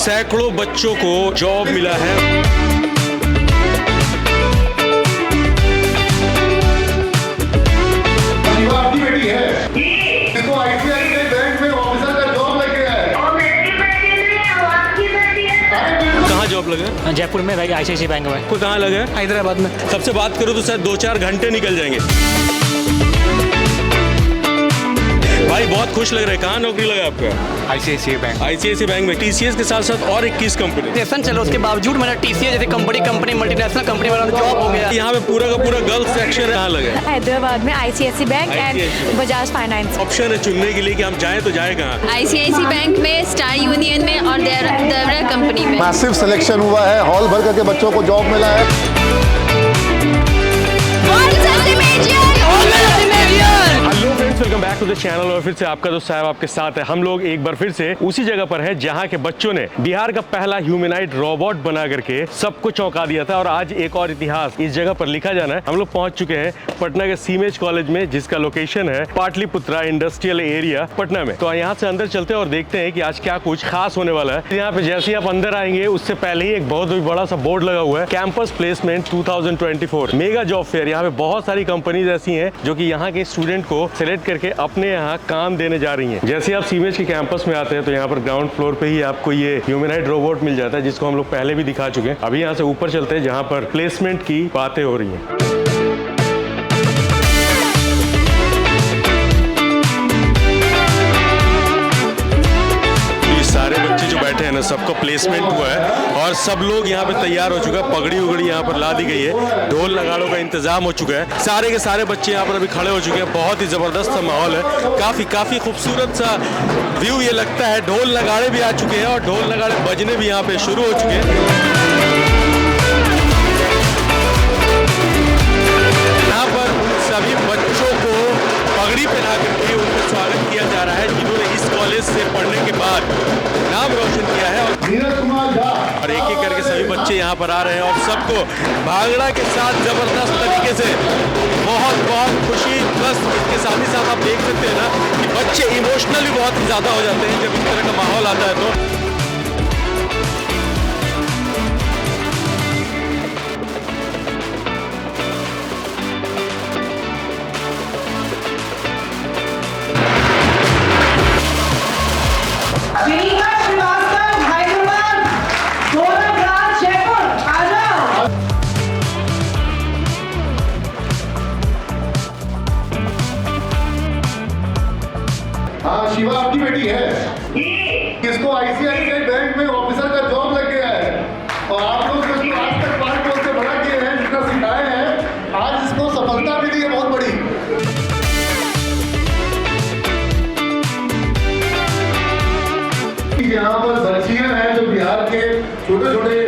सैकड़ों बच्चों को जॉब मिला है। आपकी बेटी है, इसको आईसीआईसीआई बैंक में ऑफिसर का जॉब लग गया है। कहाँ जॉब लगा? जयपुर में भाई, आईसीआईसीआई बैंक में। को कहाँ लगा? हैदराबाद में। सबसे बात करूँ तो शायद 2-4 घंटे निकल जाएंगे। भाई बहुत खुश लग रहा है। कहाँ नौकरी लगा आपका? ICICI bank. आईसीआईसीआई बैंक में। टीसीएस के साथ साथ और 21 कंपनी। चलो उसके बावजूद मेरा टीसीएस जैसे कंपनी मल्टीनेशनल कंपनी वाला जॉब हो गया। यहाँ पे पूरा का पूरा गर्ल्स सेक्शन कहाँ लगा? हैदराबाद में ICICI bank and Bajaj finance. Option है चुनने के लिए कि हम जाएं तो जाए कहाँ? आईसीआईसीआई बैंक में, स्टार यूनियन में और देवरा कंपनी में। मैसिव सिलेक्शन हुआ है, हॉल भर करके बच्चों को जॉब मिला है। Hello friends, welcome back to the channel. और फिर से आपका दोस्त साहब आपके साथ है। हम लोग एक बार फिर से उसी जगह पर है जहां के बच्चों ने बिहार का पहला ह्यूमैनॉइड रोबोट बना करके सबको चौंका दिया था। और आज एक और इतिहास इस जगह पर लिखा जाना है। हम लोग पहुंच चुके हैं पटना के सीमेज कॉलेज में, जिसका लोकेशन है पाटलिपुत्रा इंडस्ट्रियल एरिया पटना में। तो यहाँ से अंदर चलते हैं और देखते हैं कि आज क्या कुछ खास होने वाला है। यहाँ पे जैसे ही आप अंदर आएंगे उससे पहले ही एक बहुत बड़ा सा बोर्ड लगा हुआ है, campus placement 2024 mega job fair. यहाँ पे बहुत सारी कंपनीज ऐसी हैं जो कि यहाँ के स्टूडेंट को सिलेक्ट करके अपने यहाँ काम देने जा रही हैं। जैसे आप सीमेज के कैंपस में आते हैं तो यहाँ पर ग्राउंड फ्लोर पे ही आपको ये ह्यूमैनॉइड रोबोट मिल जाता है, जिसको हम लोग पहले भी दिखा चुके हैं। अभी यहाँ से ऊपर चलते हैं जहाँ पर प्लेसमेंट की बातें हो रही हैं। सारे बच्चे जो बैठे हैं ना, सबका प्लेसमेंट हुआ है और सब लोग यहाँ पे तैयार हो चुका है। पगड़ी उगड़ी यहाँ पर ला दी गई है, ढोल नगाड़ों का इंतजाम हो चुका है। सारे के सारे बच्चे यहाँ पर अभी खड़े हो चुके हैं। बहुत ही जबरदस्त सा माहौल है, काफी खूबसूरत सा व्यू ये लगता है। ढोल नगाड़े भी आ चुके हैं और ढोल नगाड़े बजने भी यहाँ पे शुरू हो चुके हैं। यहाँ पर सभी बच्चों को पगड़ी पहना करके उनका स्वागत किया जा रहा है, जिन्होंने इस कॉलेज से पढ़ने के बाद नाम रोशन किया है। और एक एक करके सभी बच्चे यहाँ पर आ रहे हैं और सबको भांगड़ा के साथ जबरदस्त तरीके से बहुत खुशी। प्लस इसके साथ ही साथ आप देख सकते हैं ना कि बच्चे इमोशनल भी बहुत ज्यादा हो जाते हैं जब इस तरह का माहौल आता है। तो हाँ, शिवा आपकी बेटी है, किसको आईसीआईसीआई बैंक में ऑफिसर का जॉब लग गया है। और आप लोग जो आज तक 5 वर्ष से बड़ा किए हैं, जितना सिखाए हैं, आज इसको सफलता मिली है बहुत बड़ी। यहाँ पर बच्चियां हैं जो बिहार के छोटे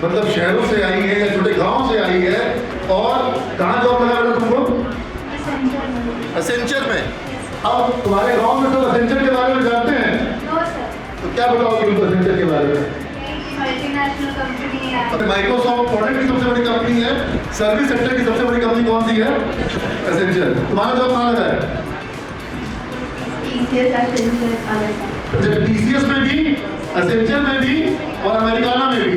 मतलब शहरों से आई है या छोटे गांव से आई है। और कहाँ जॉब लगा था तुमको? एसेंचर में। अब तुम्हारे गांव में सब एसेंचर के बारे में जानते हैं? तो क्या बताओगे उनको एसेंचर के बारे में? मल्टीनेशनल कंपनी है। माइक्रोसॉफ्ट प्रोडक्ट की सबसे बड़ी कंपनी है। सर्विस सेक्टर की सबसे बड़ी कंपनी कौन सी है? एसेंचर। तुम्हारा जॉब कहाँ लगा है? टीसीएस में भी, एसेंचर में भी और अमेरिकाना में भी।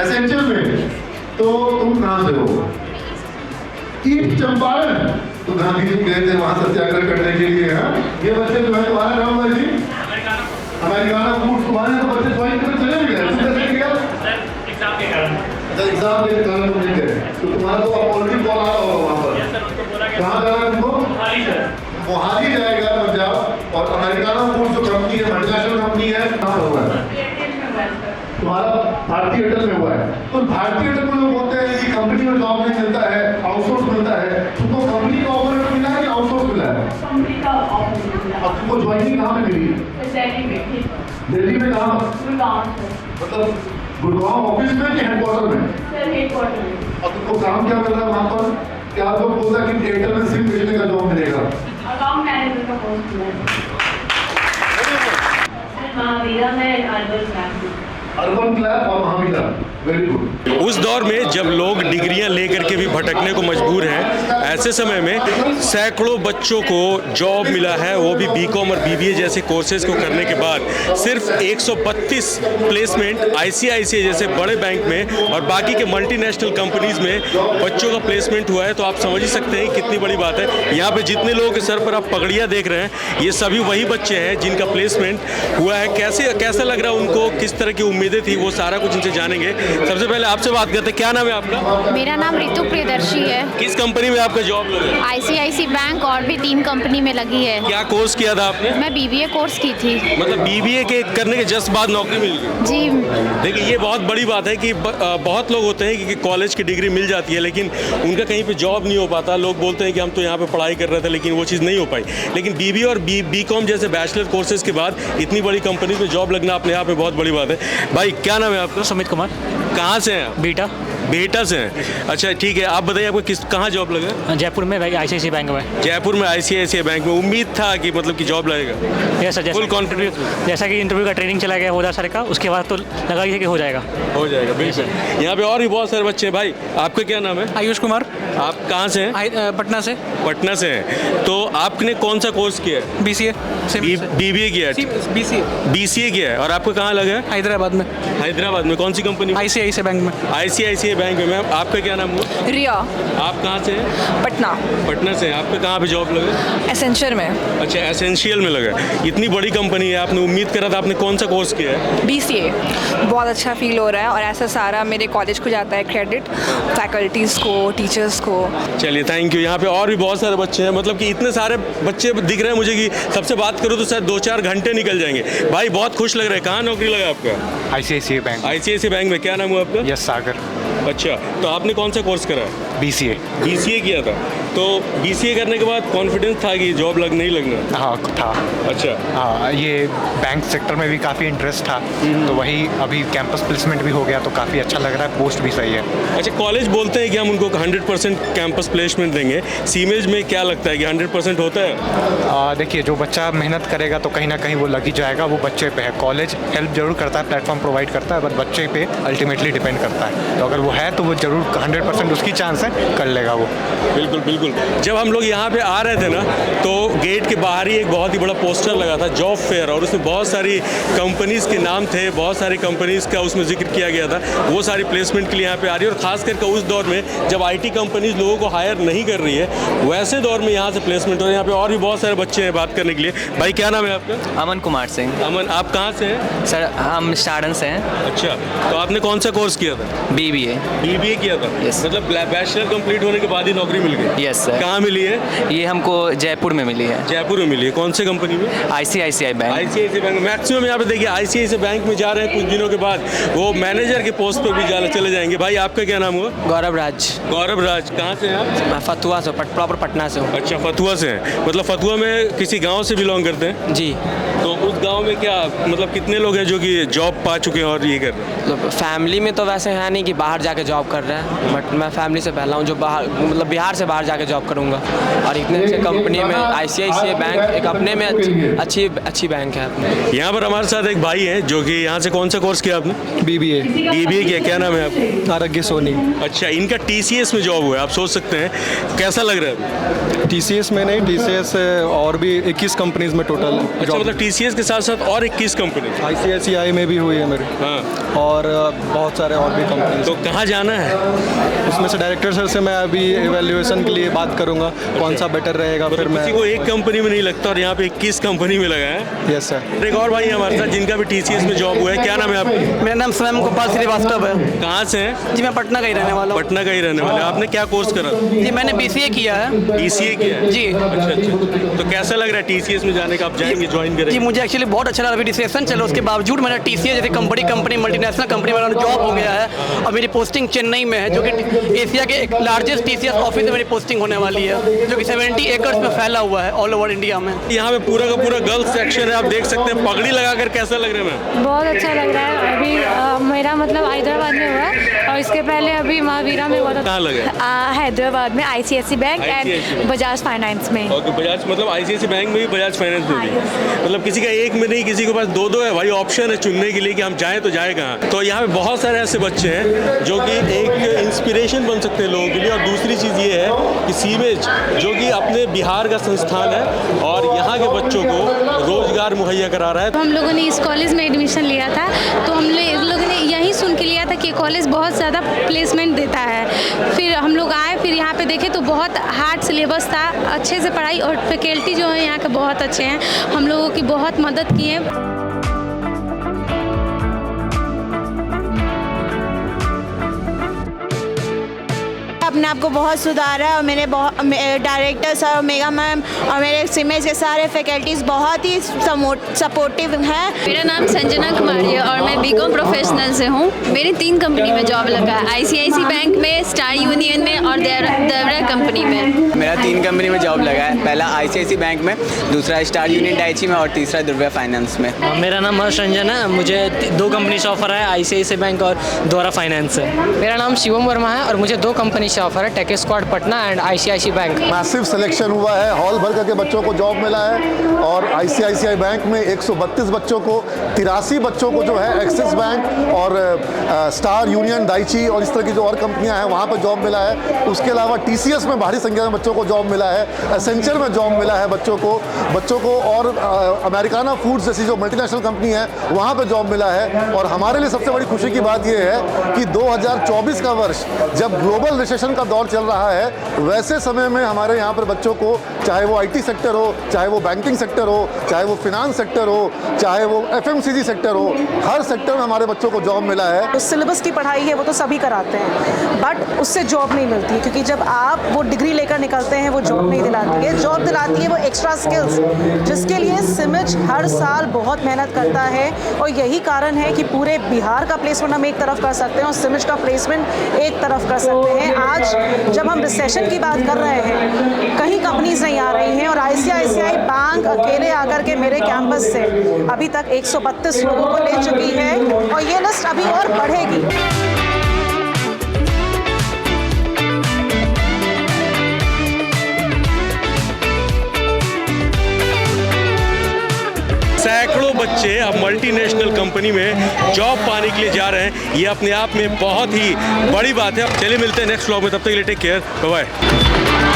एसेंचर में। तो तुम कहाँ से हो? ईस्ट चंपारण। तो गांधी जी गए थे वहां सत्याग्रह करने के लिए। ये बच्चे जो है, तुम्हारा नाम है जी? Americana food. तुम्हारे तो बच्चे ज्वाइन कर चले भी गए? एग्जाम के कारण। अच्छा, एग्जाम के कारण तुम नहीं गए। तो तुम्हारा तो ऑलरेडी कॉल आ रहा होगा वहाँ पर। कहाँ जाना है तुमको? मोहाली जाएगा पंजाब। और अमेरिकाना फूड जो कंपनी है, मल्टीनेशनल कंपनी है, कहाँ हुआ है? तुम्हारा भारतीय एयरटेल में हुआ है। तो भारतीय एयरटेल में लोग बोलते हैं कि कंपनी में जॉब नहीं मिलता है, आउटसोर्स मिलता है। तुमको कंपनी का ऑफर मिला है कि आउटसोर्स मिला है? कंपनी का ऑफर मिला। अब तुमको ज्वाइनिंग कहाँ पे मिली? दिल्ली में कहाँ? मतलब गुड़गांव ऑफिस में कि हेडक्वार्टर में? हेडक्वार्टर में। अब तुमको काम क्या मिल रहा है वहाँ पर? क्या आपको बोला कि एयरटेल में सिम भेजने का जॉब मिलेगा? अकाउंट मैनेजर का पोस्ट मिला है। महावीरा में अर्बन बैंक। अर्बन क्लैप और महावीरा, वेरी गुड। उस दौर में जब लोग डिग्रियां लेकर के भी भटकने को मजबूर हैं, ऐसे समय में सैकड़ों बच्चों को जॉब मिला है, वो भी बीकॉम और बीबीए जैसे कोर्सेज को करने के बाद। सिर्फ 132 प्लेसमेंट आईसीआईसीआई जैसे बड़े बैंक में और बाकी के मल्टीनेशनल कंपनीज में बच्चों का प्लेसमेंट हुआ है। तो आप समझ ही सकते हैं कितनी बड़ी बात है। यहाँ पे जितने लोगों के सर पर आप पगड़ियाँ देख रहे हैं, ये सभी वही बच्चे हैं जिनका प्लेसमेंट हुआ है। कैसा लग रहा है उनको, किस तरह की उम्मीदें थी, वो सारा कुछ इनसे जानेंगे। सबसे पहले आपसे बात करते हैं, क्या नाम है आपका? मेरा नाम रितु प्रियदर्शी है। किस कंपनी में आपका जॉब लगा? आईसीआईसी बैंक और भी 3 कंपनी में लगी है। क्या कोर्स किया था आपने? मैं बीबीए कोर्स की थी। मतलब बीबीए के करने के जस्ट बाद नौकरी मिल गई? जी। देखिए, ये बहुत बड़ी बात है कि बहुत लोग होते हैं कि कॉलेज की डिग्री मिल जाती है लेकिन उनका कहीं पे जॉब नहीं हो पाता। लोग बोलते हैं कि हम तो यहाँ पे पढ़ाई कर रहे थे लेकिन वो चीज़ नहीं हो पाई। लेकिन बीबीए और बीकॉम जैसे बैचलर कोर्सेज के बाद इतनी बड़ी कंपनी में जॉब लगना अपने आप में बहुत बड़ी बात है। भाई, क्या नाम है आपका? सुमित कुमार। कहाँ से हैं आप? बीटा। बेटा से हैं। अच्छा, ठीक है। आप बताइए, आपको कहाँ जॉब लगा? जयपुर में आईसीआईसीआई बैंक में। जयपुर में आईसीआईसीआई बैंक में। उम्मीद था कि मतलब कि जॉब लगेगा? Yes sir. Full confidence? जैसा कि इंटरव्यू का ट्रेनिंग चला गया 2000 सर का, उसके बाद तो लगा ही है कि हो जाएगा। हो जाएगा, बिल्कुल। यहाँ पे और भी बहुत सारे बच्चे हैं। भाई, आपका क्या नाम है? आयुष कुमार। आप कहाँ से हैं? पटना से। पटना से हैं। तो आपने कौन सा कोर्स किया है? बीसीए। बीबीए किया है? बीसीए किया है। और आपको कहाँ लगा है? हैदराबाद में। हैदराबाद में। कौन सी कंपनी? आईसीआईसीआई बैंक में। आईसीआईसीआई बैंक में। मैम, आपका क्या नाम हुआ? रिया। आप कहाँ से हैं? पटना। पटना से। आपका कहाँ पे जॉब लगा? एसेंशियल में। अच्छा, एसेंशियल में लगा। इतनी बड़ी कंपनी है, आपने उम्मीद करा था। आपने कौन सा कोर्स किया है? बीसीए। बहुत अच्छा फील हो रहा है और ऐसा सारा मेरे कॉलेज को जाता है क्रेडिट, फैकल्टीज़ को, टीचर्स को। चलिए, थैंक यू। यहाँ पे और भी बहुत सारे बच्चे हैं। मतलब कि इतने सारे बच्चे दिख रहे हैं मुझे कि सबसे बात करूँ तो शायद 2-4 घंटे निकल जाएंगे। भाई, बहुत खुश लग रहा है। कहाँ नौकरी लगा आपका? ICICI bank. आईसीआईसीआई बैंक में। क्या नाम हुआ आपका? यस सागर। अच्छा, तो आपने कौन सा कोर्स करा? बीसीए। बीसीए किया था। तो बीसीए करने के बाद कॉन्फिडेंस था कि जॉब लग नहीं लगना? हाँ था। अच्छा। हाँ, ये बैंक सेक्टर में भी काफ़ी इंटरेस्ट था, तो वही अभी कैंपस प्लेसमेंट भी हो गया तो काफ़ी अच्छा लग रहा है। पोस्ट भी सही है। अच्छा, कॉलेज बोलते हैं कि हम उनको 100% कैंपस प्लेसमेंट देंगे। सीमेज में क्या लगता है कि 100% होता है? देखिए, जो बच्चा मेहनत करेगा तो कहीं ना कहीं वो लग ही जाएगा। वो बच्चे पे है। कॉलेज हेल्प जरूर करता है, प्लेटफॉर्म प्रोवाइड करता है, बट बच्चे पे अल्टीमेटली डिपेंड करता है। तो अगर वो है तो वो जरूर 100% उसकी चांस है, कर लेगा वो। बिल्कुल बिल्कुल। जब हम लोग यहाँ पे आ रहे थे ना, तो गेट के बाहर ही एक बहुत ही बड़ा पोस्टर लगा था, जॉब फेयर, और उसमें बहुत सारी कंपनीज़ के नाम थे, बहुत सारी कंपनीज़ का उसमें जिक्र किया गया था। वो सारी प्लेसमेंट के लिए यहाँ पे आ रही है। और ख़ास करके उस दौर में जब आईटी कंपनीज लोगों को हायर नहीं कर रही है, वैसे दौर में यहाँ से प्लेसमेंट हो रही है। यहाँ पे और भी बहुत सारे बच्चे हैं बात करने के लिए। भाई, क्या नाम है आपका? अमन कुमार सिंह। अमन, आप कहाँ से हैं? सर, हम स्टार्डन से हैं। अच्छा, तो आपने कौन सा कोर्स किया था? बीबीए। बीबीए किया था? Yes. मतलब बैचलर कंप्लीट होने के बाद ही नौकरी मिल गई? Yes sir. कहाँ मिली है? ये हमको जयपुर में मिली है। जयपुर में मिली है। कौन से कंपनी में? ICICI bank. ICICI bank. Maximum यहाँ पे देखिए आईसीआईसीआई बैंक में जा रहे हैं, कुछ दिनों के बाद वो मैनेजर के पोस्ट पर भी चले जाएंगे। भाई, आपका क्या नाम हुआ? गौरव राज। गौरव राज। कहाँ से हैं आप? मैं फतुआ से, प्रॉपर पटना से हूँ। अच्छा, फतुआ से हैं। मतलब फतुआ में किसी गांव से बिलोंग करते हैं? जी। तो उस गांव में क्या मतलब कितने लोग हैं जो कि जॉब पा चुके हैं और ये कर रहे हैं? तो फैमिली में तो वैसे है नहीं कि बाहर जाके जॉब कर रहे हैं, बट मैं फैमिली से पहला हूँ जो बाहर, मतलब बिहार से बाहर जाके जॉब करूँगा। और इतने अच्छे कंपनी में आईसीआईसीआई बैंक एक अपने में अच्छी बैंक है। यहाँ पर हमारे साथ एक भाई हैं जो कि यहाँ से कौन सा कोर्स किया आपने? बीबीए। बीबीए किया। क्या नाम है आपका? आरोग्य सोनी। अच्छा, इनका टीसीएस में जॉब हुआ है। आप सोच सकते हैं कैसा लग रहा है? टीसीएस में नहीं, टीसीएस और भी 21 कंपनीज में टोटल। अच्छा, मतलब टीसीएस के साथ साथ और 21 कंपनी? आईसीआईसीआई में भी हुई है मेरी। हाँ। और बहुत सारे और भी कंपनी। तो कहाँ जाना है? उसमें से डायरेक्टर सर से मैं अभी एवेल्यूएशन के लिए बात करूंगा, कौन सा बेटर रहेगा। फिर मैं किसी को एक कंपनी में नहीं लगता और यहाँ पे 21 कंपनी में लगा है। Yes sir. एक और भाई हमारे साथ जिनका भी टीसीएस में जॉब हुआ है। क्या नाम है आपका? मेरा नाम स्वयं गोपाल श्रीवास्तव है। कहाँ से हैं? जी, मैं पटना का ही रहने वाला हूँ। पटना का ही रहने वाले। आपने क्या कोर्स करा? जी, मैंने बीसीए किया है। बीसीए किया है? जी। अच्छा अच्छा। तो कैसा लग रहा है टीसीएस में जाने का? आप जाएंगे, ज्वाइन जी, करेंगे? मुझे एक्चुअली बहुत अच्छा लगा। अभी रिसेशन चलो, उसके बावजूद मेरा टीसीएस जैसे बड़ी कंपनी मल्टीनेशनल कंपनी में जॉब हो गया है और मेरी पोस्टिंग चेन्नई में है, जो कि एशिया के एक लार्जेस्ट TCS ऑफिस में मेरी पोस्टिंग होने वाली है, जो कि 70 एकड़ में फैला हुआ है ऑल ओवर इंडिया में। यहाँ पे पूरा का पूरा गर्ल्स सेक्शन है, आप देख सकते हैं। पगड़ी लगाकर कैसा लग रहा है मैम? बहुत अच्छा लग रहा है। अभी मेरा मतलब हैदराबाद में हुआ है और इसके पहले अभी महावीरा में हुआ था। कहाँ लगे? हैदराबाद में ICICI bank and Bajaj finance में। ओके, बजाज मतलब ICICI बैंक में भी, बजाज फाइनेंस में भी। मतलब किसी का एक में नहीं, किसी के पास दो है भाई, ऑप्शन है चुनने के लिए कि हम जाएं तो जाए कहाँ। तो यहाँ पे बहुत सारे ऐसे बच्चे हैं जो कि एक इंस्पिरेशन बन सकते हैं लोगों के लिए। और दूसरी चीज़ ये है कि सीवेज जो कि अपने बिहार का संस्थान है और यहाँ के बच्चों को रोजगार मुहैया करा रहा है। हम लोगों ने इस कॉलेज में एडमिशन लिया था, तो हम लोगों ने यही सुन के लिया था कि कॉलेज बहुत ज़्यादा प्लेसमेंट देता है। फिर हम लोग आए, फिर यहाँ पे देखे तो बहुत हार्ड सिलेबस था, अच्छे से पढ़ाई, और फैकल्टी जो है यहाँ के बहुत अच्छे हैं, हम लोगों की बहुत मदद की है। अपने आप को बहुत सुधारा है और मेरे डायरेक्टर सर, मेगा मैम और मेरे सीमेज के सारे फैकल्टीज़ बहुत ही सपोर्टिव हैं। मेरा नाम संजना कुमारी है और मैं बीकॉम प्रोफेशनल से हूँ। मेरी 3 कंपनी में जॉब लगा है, ICICI बैंक में, स्टार यूनियन में और देवरा कंपनी में। मेरा 3 कंपनी में जॉब लगा है, पहला ICICI बैंक में, दूसरा स्टार यूनियन डाइची में और तीसरा दुर्गा फाइनेंस में। मेरा नाम हर्ष रंजन है, मुझे 2 कंपनी से ऑफर है, ICICI बैंक और द्वारा फाइनेंस से। मेरा नाम शिवम वर्मा है और मुझे 2 कंपनी से ऑफर है, tech squad Patna and ICICI bank. Massive selection हुआ है, हॉल भर करके बच्चों को जॉब मिला है। और ICICI बैंक में 132 बच्चों को, 83 बच्चों को जो है एक्सिस बैंक और स्टार यूनियन डाइची और इस तरह की जो और कंपनियां हैं वहाँ पर जॉब मिला है। उसके अलावा TCS में भारी संख्या में बच्चों को जॉब मिला है, एसेंचर में जॉब मिला है बच्चों को और अमेरिकाना फूड्स जैसी जो मल्टीनेशनल कंपनी है वहाँ पर जॉब मिला है। और हमारे लिए सबसे बड़ी खुशी की बात यह है कि 2024 का वर्ष जब ग्लोबल रिसेशन का दौर चल रहा है, वैसे समय में हमारे यहाँ पर बच्चों को, चाहे वो IT सेक्टर हो, चाहे वो बैंकिंग सेक्टर हो, चाहे वो फिनांस सेक्टर हो, चाहे वो FMCG सेक्टर हो, हर सेक्टर में हमारे बच्चों को जॉब मिला है। तो सिलेबस की पढ़ाई है वो तो सभी कराते हैं, बट उससे जॉब नहीं मिलती है, क्योंकि जब आप वो डिग्री लेकर निकलते हैं वो जॉब नहीं दिलाती है। जॉब दिलाती है वो एक्स्ट्रा स्किल्स, जिसके लिए सिमिज हर साल बहुत मेहनत करता है। और यही कारण है कि पूरे बिहार का प्लेसमेंट हम एक तरफ कर सकते हैं और सिमिज का प्लेसमेंट एक तरफ कर सकते हैं। आज जब हम रिसेशन की बात कर रहे हैं, कहीं कंपनीज नहीं आ रही हैं और ICICI बैंक अकेले आकर के मेरे कैंपस से अभी तक 132 लोगों को ले चुकी है और ये लिस्ट अभी और बढ़ेगी। सैकड़ों बच्चे अब मल्टीनेशनल कंपनी में जॉब पाने के लिए जा रहे हैं। ये अपने आप में बहुत ही बड़ी बात है। चलिए मिलते हैं नेक्स्ट व्लॉग में, तब तक के लिए टेक केयर, बाय बाय।